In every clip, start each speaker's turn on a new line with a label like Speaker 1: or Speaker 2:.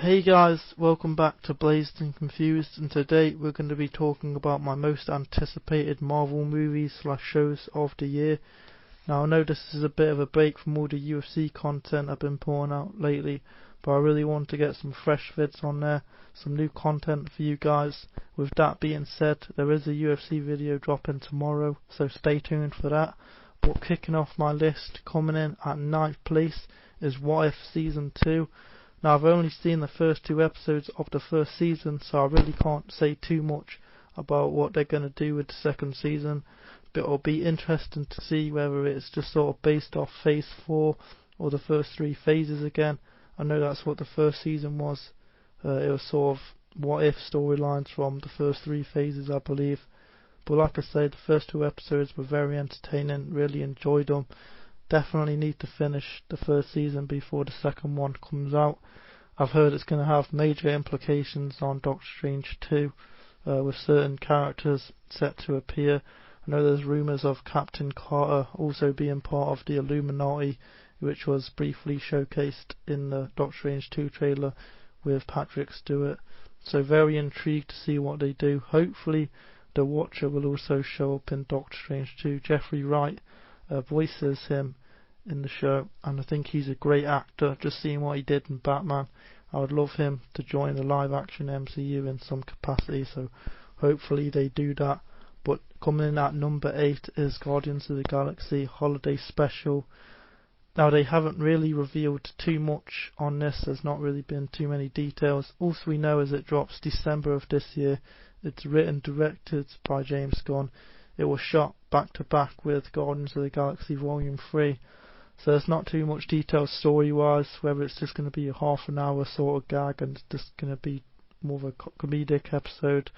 Speaker 1: Hey guys, welcome back to Blazed and Confused, and today we're going to be talking about my most anticipated Marvel movies / shows of the year. Now I know this is a bit of a break from all the UFC content I've been pouring out lately, but I really want to get some fresh vids on there, some new content for you guys. With that being said, there is a UFC video dropping tomorrow, so stay tuned for that. But kicking off my list, coming in at 9th place is What If Season 2. Now I've only seen the first 2 episodes of the first season, so I really can't say too much about what they're going to do with the second season, but it'll be interesting to see whether it's just sort of based off Phase 4 or the first 3 phases again. I know that's what the first season was. It was sort of what if storylines from the first 3 phases, I believe. But like I said, the first 2 episodes were very entertaining, really enjoyed them. Definitely need to finish the first season before the second one comes out. I've heard it's going to have major implications on Doctor Strange 2, with certain characters set to appear. I know there's rumours of Captain Carter also being part of the Illuminati, which was briefly showcased in the Doctor Strange 2 trailer with Patrick Stewart. So very intrigued to see what they do. Hopefully the Watcher will also show up in Doctor Strange 2. Jeffrey Wright voices him in the show, and I think he's a great actor. Just seeing what he did in Batman, I would love him to join the live action MCU in some capacity, so hopefully they do that. But coming in at number 8 is Guardians of the Galaxy Holiday Special. Now they haven't really revealed too much on this, there's not really been too many details. All we know is it drops December of this year. It's written, directed by James Gunn. It was shot back to back with Guardians of the Galaxy Volume 3. So there's not too much detail story-wise, whether it's just going to be a half an hour sort of gag and it's just going to be more of a comedic episode,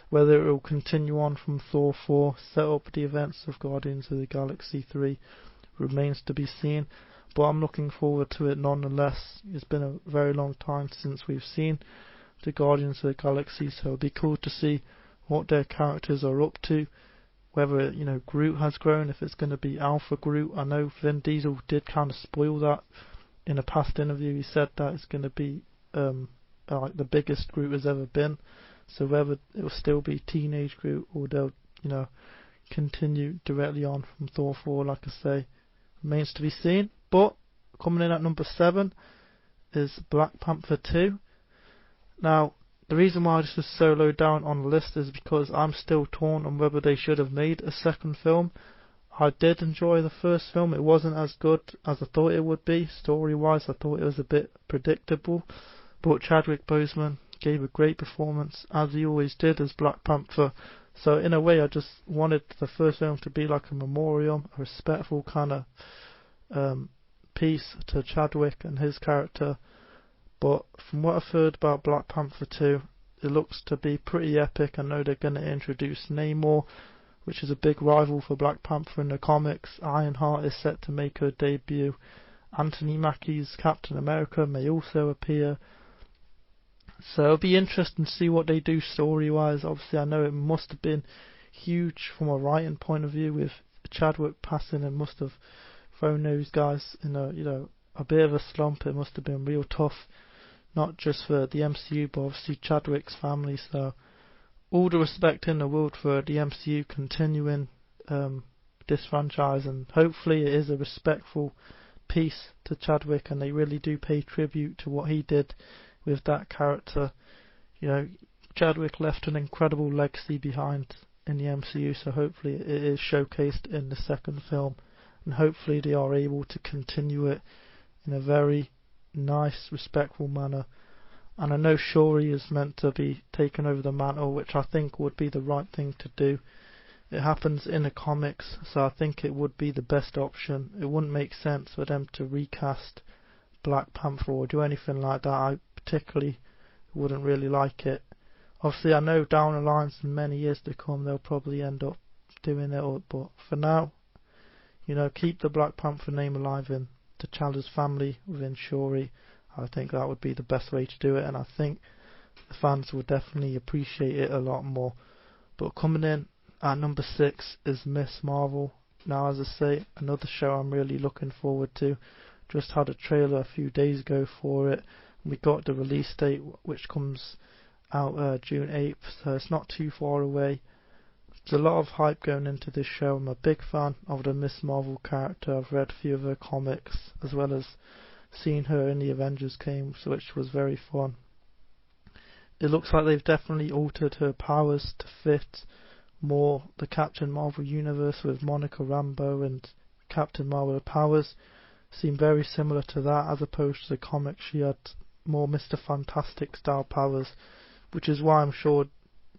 Speaker 1: whether it will continue on from Thor 4, set up the events of Guardians of the Galaxy 3, remains to be seen. But I'm looking forward to it nonetheless. It's been a very long time since we've seen the Guardians of the Galaxy, so it'll be cool to see what their characters are up to. Whether, Groot has grown, if it's going to be Alpha Groot. I know Vin Diesel did kind of spoil that in a past interview. He said that it's going to be like the biggest Groot has ever been. So whether it will still be teenage Groot or they'll, continue directly on from Thor 4, like I say, remains to be seen. But coming in at number 7 is Black Panther 2. Now, the reason why this is so low down on the list is because I'm still torn on whether they should have made a second film. I did enjoy the first film. It wasn't as good as I thought it would be. Story-wise, I thought it was a bit predictable. But Chadwick Boseman gave a great performance, as he always did as Black Panther. So in a way, I just wanted the first film to be like a memorial, a respectful kind of piece to Chadwick and his character. But from what I've heard about Black Panther 2, it looks to be pretty epic. I know they're going to introduce Namor, which is a big rival for Black Panther in the comics. Ironheart is set to make her debut. Anthony Mackie's Captain America may also appear. So it'll be interesting to see what they do story-wise. Obviously, I know it must have been huge from a writing point of view with Chadwick passing. It must have thrown those guys in a bit of a slump. It must have been real tough. Not just for the MCU, but obviously Chadwick's family. So all the respect in the world for the MCU continuing this franchise, and hopefully it is a respectful piece to Chadwick and they really do pay tribute to what he did with that character. Chadwick left an incredible legacy behind in the MCU, so hopefully it is showcased in the second film, and hopefully they are able to continue it in a very nice, respectful manner. And I know Shuri is meant to be taking over the mantle, which I think would be the right thing to do. It happens in the comics, so I think it would be the best option. It wouldn't make sense for them to recast Black Panther or do anything like that. I particularly wouldn't really like it. Obviously, I know down the line, in many years to come, they'll probably end up doing it, but for now, keep the Black Panther name alive in T'Challa's family within Shuri. I think that would be the best way to do it, and I think the fans will definitely appreciate it a lot more. But coming in at number 6 is Miss Marvel. Now, as I say, another show I'm really looking forward to. Just had a trailer a few days ago for it. We got the release date, which comes out June 8th, so it's not too far away. There's a lot of hype going into this show. I'm a big fan of the Miss Marvel character. I've read a few of her comics, as well as seen her in the Avengers games, which was very fun. It looks like they've definitely altered her powers to fit more the Captain Marvel universe, with Monica Rambeau and Captain Marvel powers seem very similar to that, as opposed to the comics. She had more Mr. Fantastic style powers, which is why I'm sure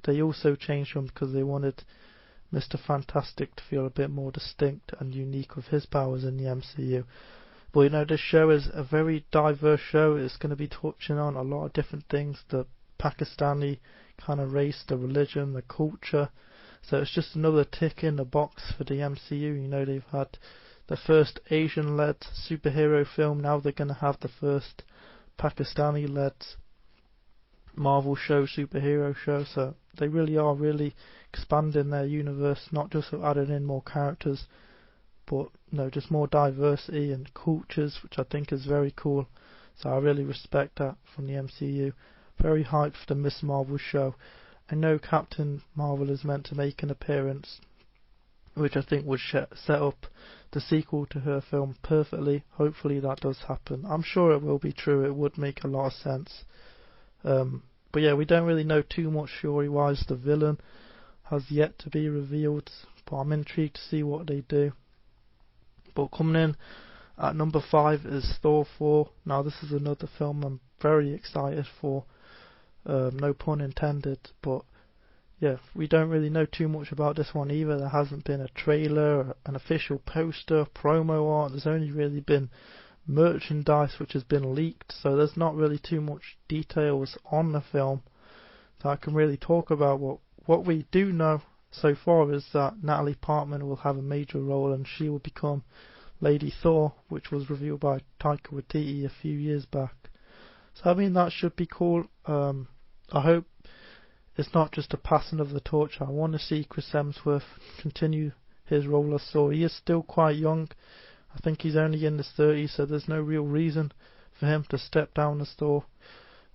Speaker 1: they also changed them, because they wanted Mr. Fantastic to feel a bit more distinct and unique with his powers in the MCU. But you know, this show is a very diverse show. It's going to be touching on a lot of different things, the Pakistani kind of race, the religion, the culture. So it's just another tick in the box for the MCU. You know, they've had the first Asian-led superhero film. Now they're going to have the first Pakistani-led Marvel show, superhero show. So they really are expanding their universe, not just adding in more characters, but just more diversity and cultures, which I think is very cool. So I really respect that from the MCU. Very hyped for the Miss Marvel show. I know Captain Marvel is meant to make an appearance, which I think would set up the sequel to her film perfectly. Hopefully that does happen. I'm sure it will be true. It would make a lot of sense. But yeah, we don't really know too much story-wise. The villain has yet to be revealed, but I'm intrigued to see what they do. But coming in at number 5 is Thor 4. Now this is another film I'm very excited for. No pun intended, but yeah, we don't really know too much about this one either. There hasn't been a trailer, an official poster, promo art. There's only really been merchandise which has been leaked, so there's not really too much details on the film that I can really talk about. What we do know so far is that Natalie Portman will have a major role, and she will become Lady Thor, which was revealed by Taika Waititi a few years back. So I mean, that should be cool. I hope it's not just a passing of the torch. I want to see Chris Hemsworth continue his role as Thor. He is still quite young. I think he's only in his 30s, so there's no real reason for him to step down as Thor.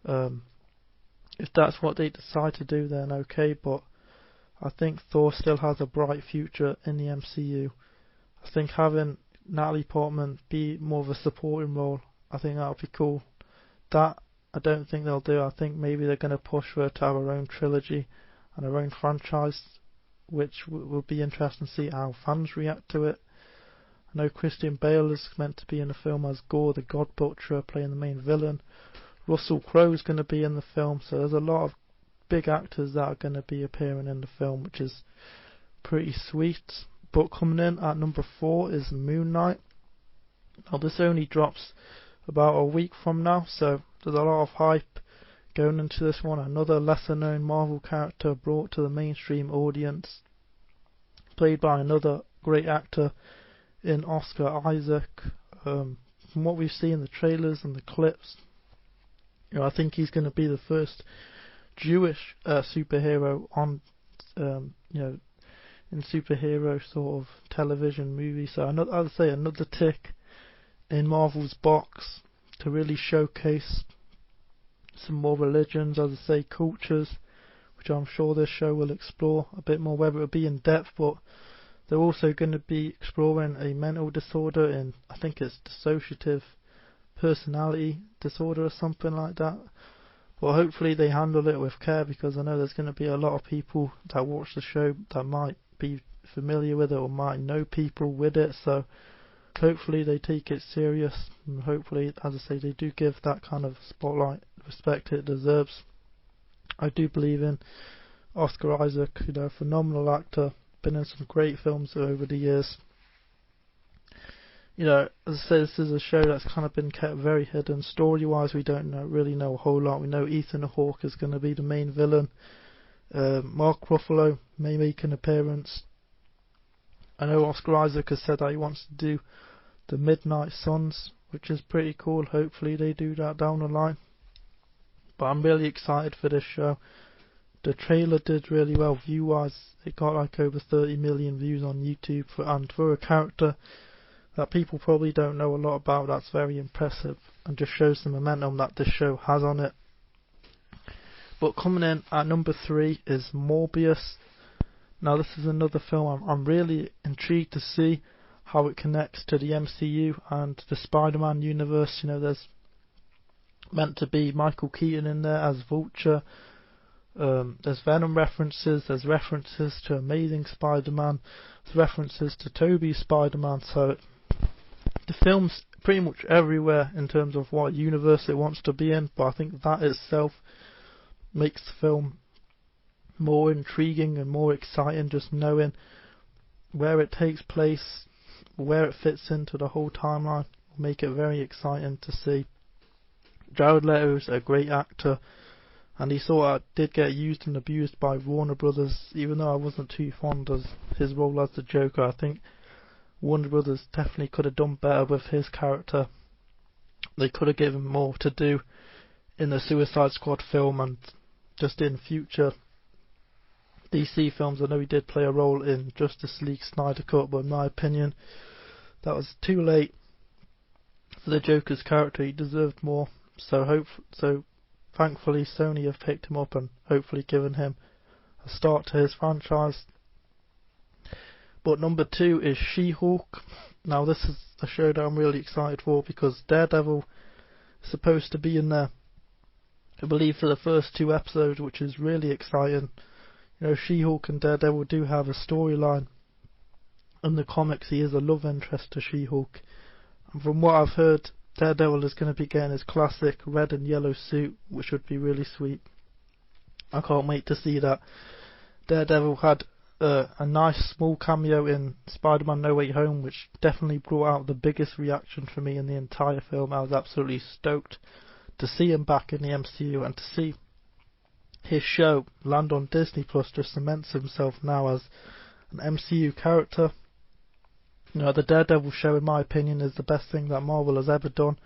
Speaker 1: If that's what they decide to do, then okay, but I think Thor still has a bright future in the MCU. I think having Natalie Portman be more of a supporting role, I think that would be cool. That I don't think they'll do. I think maybe they're going to push for her to have her own trilogy and her own franchise, which will be interesting to see how fans react to it. I know Christian Bale is meant to be in the film as Gore the God Butcher, playing the main villain. Russell Crowe is going to be in the film, so there's a lot of big actors that are going to be appearing in the film, which is pretty sweet. But coming in at number 4 is Moon Knight. Now this only drops about a week from now, so there's a lot of hype going into this one. Another lesser known Marvel character brought to the mainstream audience, played by another great actor in Oscar Isaac. From what we've seen in the trailers and the clips, I think he's going to be the first Jewish superhero on in superhero sort of television movies. So I'd say another tick in Marvel's box to really showcase some more religions, as I say, cultures, which I'm sure this show will explore a bit more, whether it be in depth, but they're also going to be exploring a mental disorder in, I think it's dissociative personality disorder or something like that. Well, hopefully they handle it with care, because I know there's going to be a lot of people that watch the show that might be familiar with it or might know people with it, so hopefully they take it serious, and hopefully, as I say, they do give that kind of spotlight respect it deserves. I do believe in Oscar Isaac, phenomenal actor, been in some great films over the years. As I say, this is a show that's kind of been kept very hidden. Story-wise, we don't really know a whole lot. We know Ethan Hawke is going to be the main villain. Mark Ruffalo may make an appearance. I know Oscar Isaac has said that he wants to do the Midnight Suns, which is pretty cool. Hopefully they do that down the line. But I'm really excited for this show. The trailer did really well view-wise. It got like over 30 million views on YouTube, and for a character that people probably don't know a lot about. That's very impressive and just shows the momentum that this show has on it. But coming in at number 3 is Morbius. Now this is another film I'm really intrigued to see how it connects to the MCU and the Spider-Man universe. You know, there's meant to be Michael Keaton in there as Vulture. There's Venom references, there's references to Amazing Spider-Man, there's references to Tobey's Spider-Man, so the film's pretty much everywhere in terms of what universe it wants to be in, but I think that itself makes the film more intriguing and more exciting, just knowing where it takes place, where it fits into the whole timeline, will make it very exciting to see. Jared Leto's a great actor, and he sort of did get used and abused by Warner Brothers, even though I wasn't too fond of his role as the Joker. I think Warner Brothers definitely could have done better with his character. They could have given him more to do in the Suicide Squad film and just in future DC films. I know he did play a role in Justice League Snyder Cut, but in my opinion that was too late for the Joker's character. He deserved more. So thankfully Sony have picked him up and hopefully given him a start to his franchise. But number 2 is She-Hulk. Now this is a show that I'm really excited for because Daredevil is supposed to be in there, I believe, for the first 2 episodes, which is really exciting. You know, She-Hulk and Daredevil do have a storyline. In the comics, he is a love interest to She-Hulk. And from what I've heard, Daredevil is going to be getting his classic red and yellow suit, which would be really sweet. I can't wait to see that. Daredevil had a nice small cameo in Spider-Man No Way Home, which definitely brought out the biggest reaction for me in the entire film. I was absolutely stoked to see him back in the MCU, and to see his show land on Disney Plus just cements himself now as an MCU character. You know, the Daredevil show, in my opinion, is the best thing that Marvel has ever done,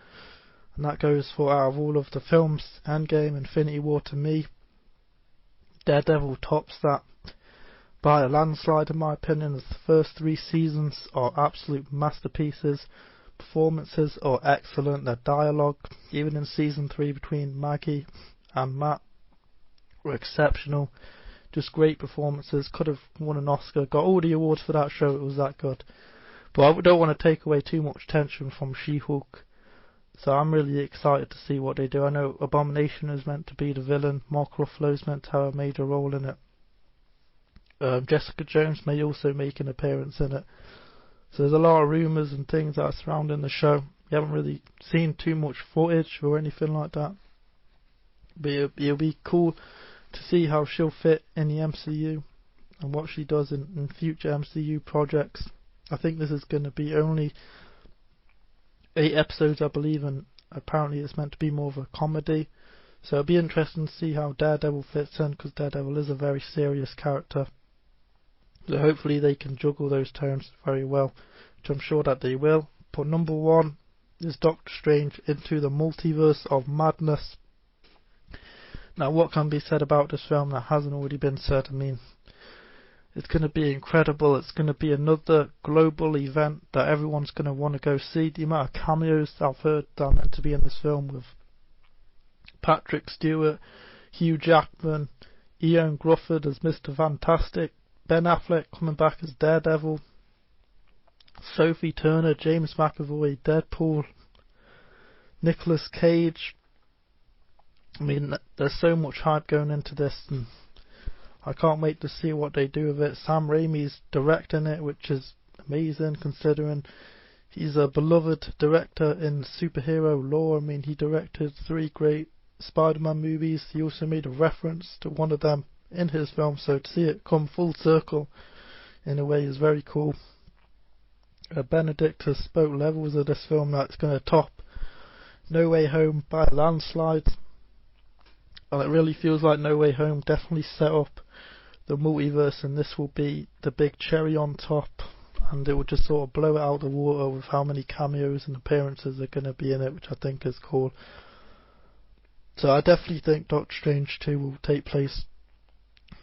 Speaker 1: and that goes for, out of all of the films, Endgame, Infinity War, to me, Daredevil tops that by a landslide, in my opinion, as the first 3 seasons are absolute masterpieces. Performances are excellent, their dialogue, even in season 3 between Maggie and Matt, were exceptional. Just great performances. Could have won an Oscar, got all the awards for that show, it was that good. But I don't want to take away too much tension from She-Hulk, so I'm really excited to see what they do. I know Abomination is meant to be the villain, Mark Ruffalo is meant to have a major role in it. Jessica Jones may also make an appearance in it. So there's a lot of rumours and things that are surrounding the show. We haven't really seen too much footage or anything like that, but it'll be cool to see how she'll fit in the MCU and what she does in future MCU projects. I think this is going to be only 8 episodes, I believe, and apparently it's meant to be more of a comedy. So it'll be interesting to see how Daredevil fits in, because Daredevil is a very serious character. So hopefully they can juggle those tones very well, which I'm sure that they will. But number 1 is Doctor Strange Into the Multiverse of Madness. Now, what can be said about this film that hasn't already been said? I mean, it's going to be incredible. It's going to be another global event that everyone's going to want to go see. The amount of cameos I've heard that are meant to be in this film, with Patrick Stewart, Hugh Jackman, Ian Grufford as Mr. Fantastic, Ben Affleck coming back as Daredevil, Sophie Turner, James McAvoy, Deadpool, Nicolas Cage. I mean, there's so much hype going into this, and I can't wait to see what they do with it. Sam Raimi's directing it, which is amazing considering he's a beloved director in superhero lore. I mean, he directed 3 great Spider-Man movies. He also made a reference to one of them in his film, so to see it come full circle in a way is very cool. Benedict has spoke levels of this film that's going to top No Way Home by a landslide, and it really feels like No Way Home definitely set up the multiverse, and this will be the big cherry on top, and it will just sort of blow it out of the water with how many cameos and appearances are going to be in it, which I think is cool. So I definitely think Doctor Strange 2 will take place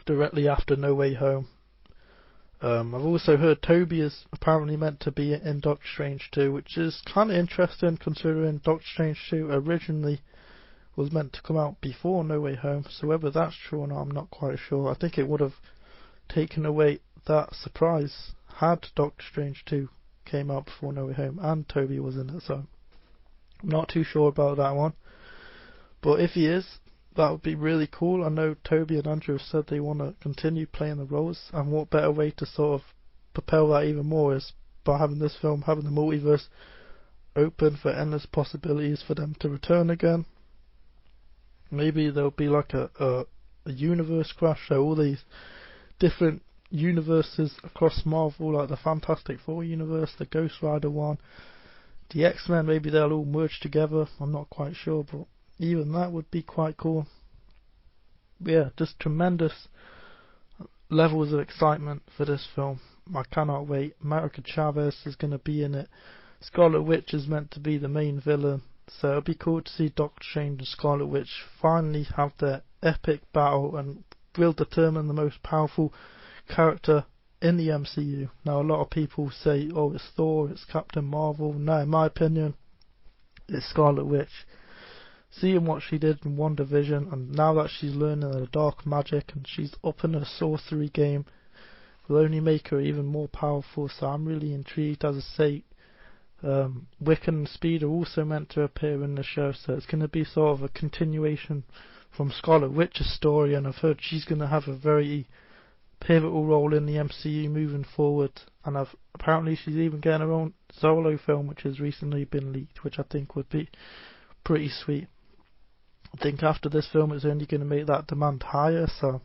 Speaker 1: directly after No Way Home. I've also heard Toby is apparently meant to be in Doctor Strange 2, which is kind of interesting considering Doctor Strange 2 originally was meant to come out before No Way Home, so whether that's true or not I'm not quite sure. I think it would have taken away that surprise had Doctor Strange 2 came out before No Way Home and Toby was in it, so I'm not too sure about that one. But if he is, that would be really cool. I know Toby and Andrew have said they want to continue playing the roles, and what better way to sort of propel that even more is by having this film, having the multiverse open for endless possibilities for them to return again. Maybe there'll be like a universe crash, so all these different universes across Marvel, like the Fantastic Four universe, the Ghost Rider one, the X-Men, maybe they'll all merge together. I'm not quite sure, but even that would be quite cool. But yeah, just tremendous levels of excitement for this film. I cannot wait. America Chavez is going to be in it. Scarlet Witch is meant to be the main villain, so it'll be cool to see Doctor Strange and Scarlet Witch finally have their epic battle and will determine the most powerful character in the MCU. Now a lot of people say, oh, it's Thor, it's Captain Marvel. No, in my opinion, it's Scarlet Witch. Seeing what she did in WandaVision, and now that she's learning the dark magic and she's up in her sorcery game, will only make her even more powerful, so I'm really intrigued. As I say, Wiccan and Speed are also meant to appear in the show, so it's going to be sort of a continuation from Scarlet Witch's story, and I've heard she's going to have a very pivotal role in the MCU moving forward, and apparently she's even getting her own solo film which has recently been leaked, which I think would be pretty sweet. I think after this film it's only going to make that demand higher, so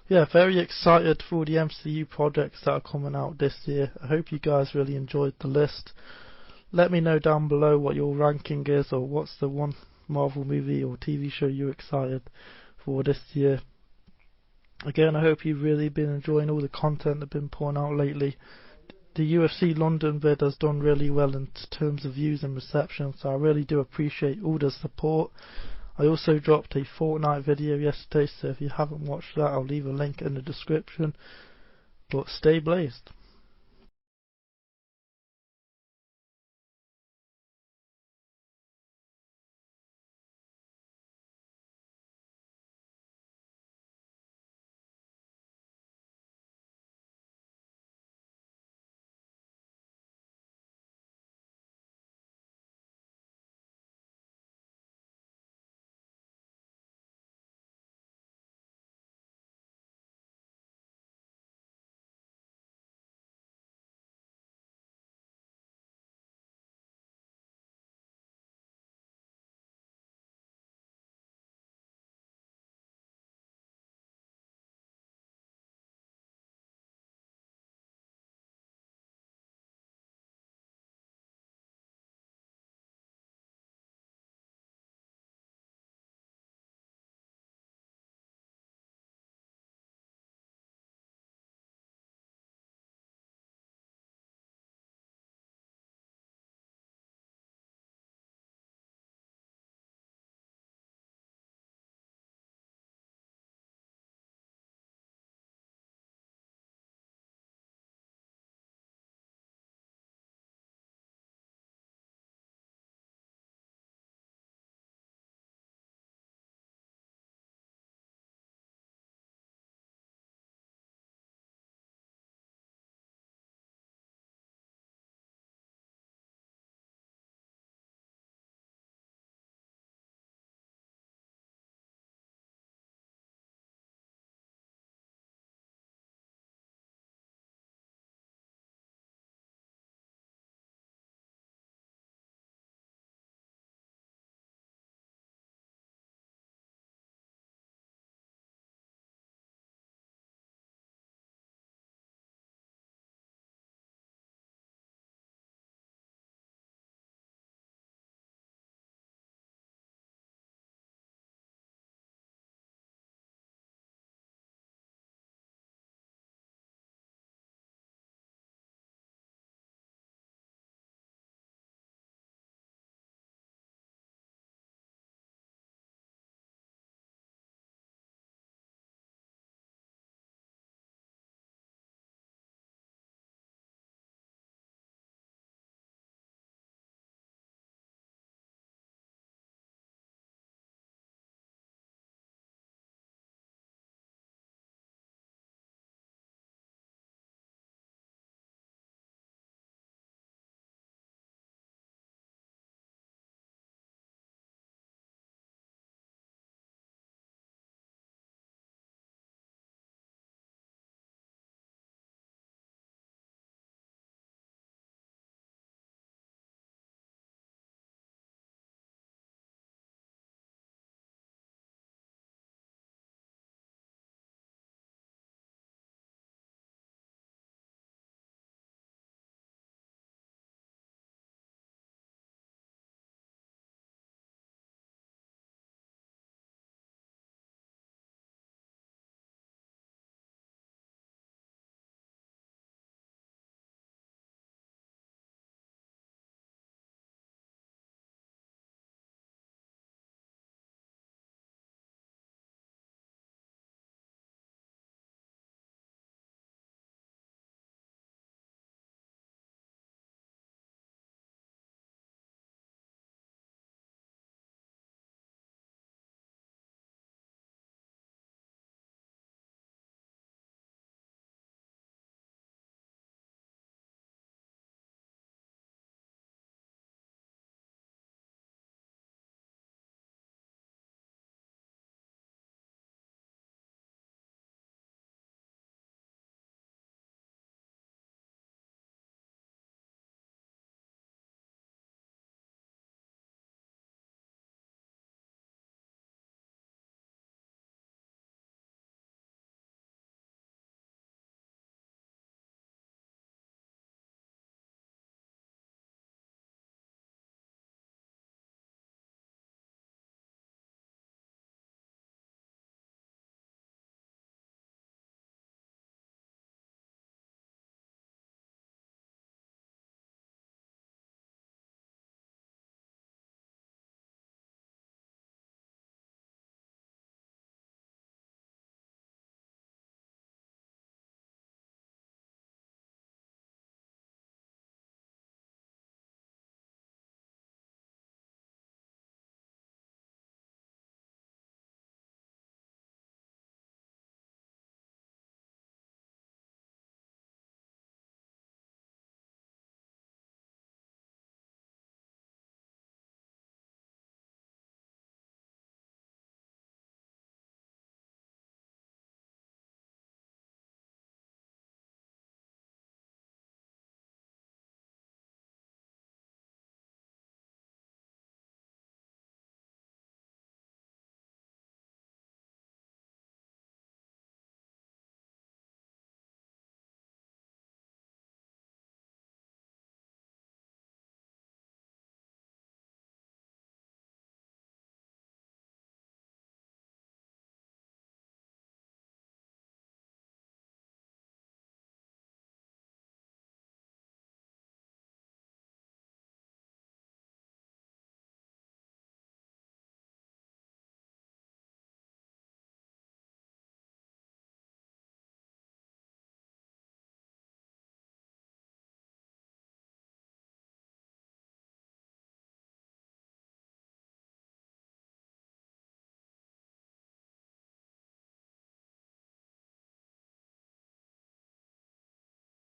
Speaker 1: yeah, very excited for the MCU projects that are coming out this year. I hope you guys really enjoyed the list. Let me know down below what your ranking is, or what's the one Marvel movie or TV show you're excited for this year. Again, I hope you've really been enjoying all the content I've been pouring out lately. The UFC London vid has done really well in terms of views and reception, so I really do appreciate all the support. I also dropped a Fortnite video yesterday, so if you haven't watched that, I'll leave a link in the description. But stay blazed.